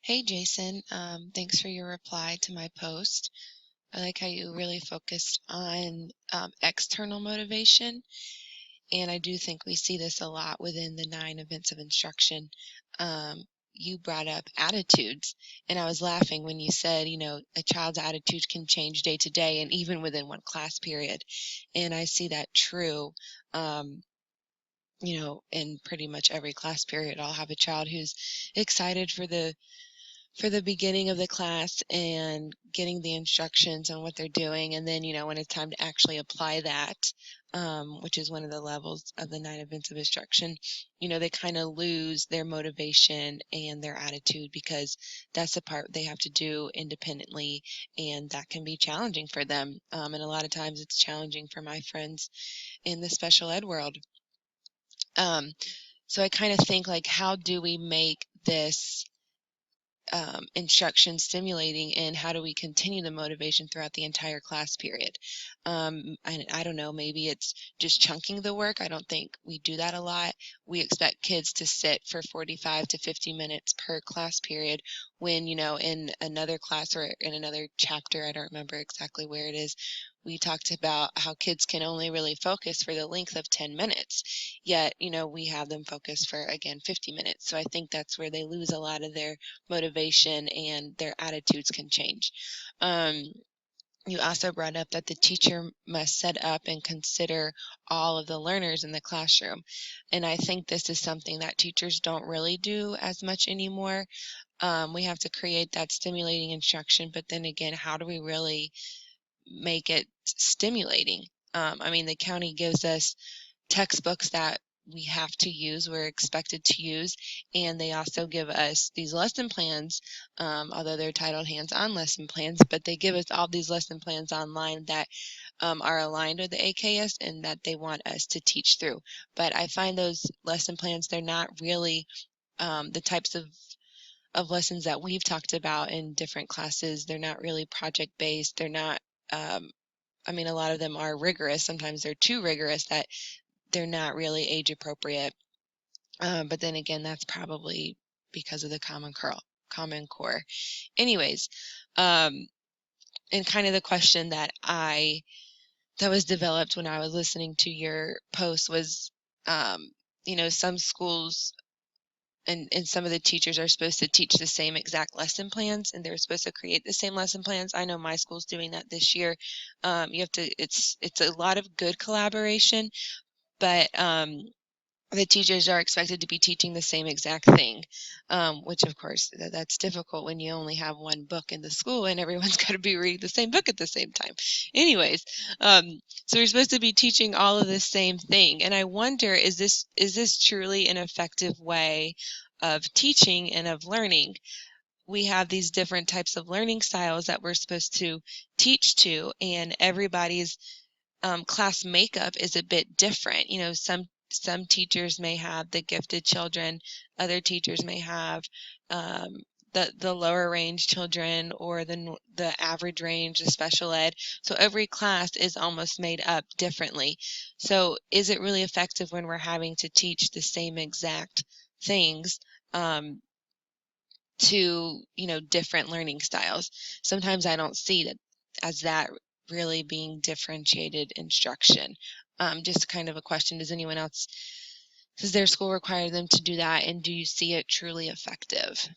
Hey Jason, thanks for your reply to my post. I like how you really focused on external motivation, and I do think we see this a lot within the 9 events of instruction. Um, you brought up attitudes, and I was laughing when you said, a child's attitude can change day to day and even within one class period. And I see that true. Um, in pretty much every class period, I'll have a child who's excited for the beginning of the class and getting the instructions on what they're doing. And then, when it's time to actually apply that, which is one of the levels of the 9 events of instruction, they kind of lose their motivation and their attitude because that's the part they have to do independently. And that can be challenging for them. And a lot of times it's challenging for my friends in the special ed world. Um, so I kind of think like, how do we make this instruction stimulating, and how do we continue the motivation throughout the entire class period? I don't know, maybe it's just chunking the work. I don't think we do that a lot. We expect kids to sit for 45 to 50 minutes per class period when, in another class or in another chapter, I don't remember exactly where it is, we talked about how kids can only really focus for the length of 10 minutes. Yet, we have them focus for, again, 50 minutes. So I think that's where they lose a lot of their motivation and their attitudes can change. You also brought up that the teacher must set up and consider all of the learners in the classroom. And I think this is something that teachers don't really do as much anymore. We have to create that stimulating instruction, but then again, how do we really make it stimulating? The county gives us textbooks that we have to use, we're expected to use, and they also give us these lesson plans, although they're titled hands-on lesson plans, but they give us all these lesson plans online that are aligned with the AKS and that they want us to teach through. But I find those lesson plans, they're not really the types of lessons that we've talked about in different classes. They're not really project-based. They're not, a lot of them are rigorous. Sometimes they're too rigorous that they're not really age appropriate. But then again, that's probably because of the Common Core. Anyways, um, and kind of the question that was developed when I was listening to your post was, some schools and some of the teachers are supposed to teach the same exact lesson plans, and they're supposed to create the same lesson plans. I know my school's doing that this year. You have to, it's a lot of good collaboration, but the teachers are expected to be teaching the same exact thing, which of course that's difficult when you only have one book in the school and everyone's got to be reading the same book at the same time. Anyways, so we're supposed to be teaching all of the same thing, and I wonder, is this truly an effective way of teaching and of learning? We have these different types of learning styles that we're supposed to teach to, and everybody's class makeup is a bit different. Some teachers may have the gifted children, other teachers may have the lower range children, or the average range, the special ed. So every class is almost made up differently. So is it really effective when we're having to teach the same exact things to different learning styles? Sometimes I don't see that as that really being differentiated instruction. Just kind of a question, does their school require them to do that, and do you see it truly effective?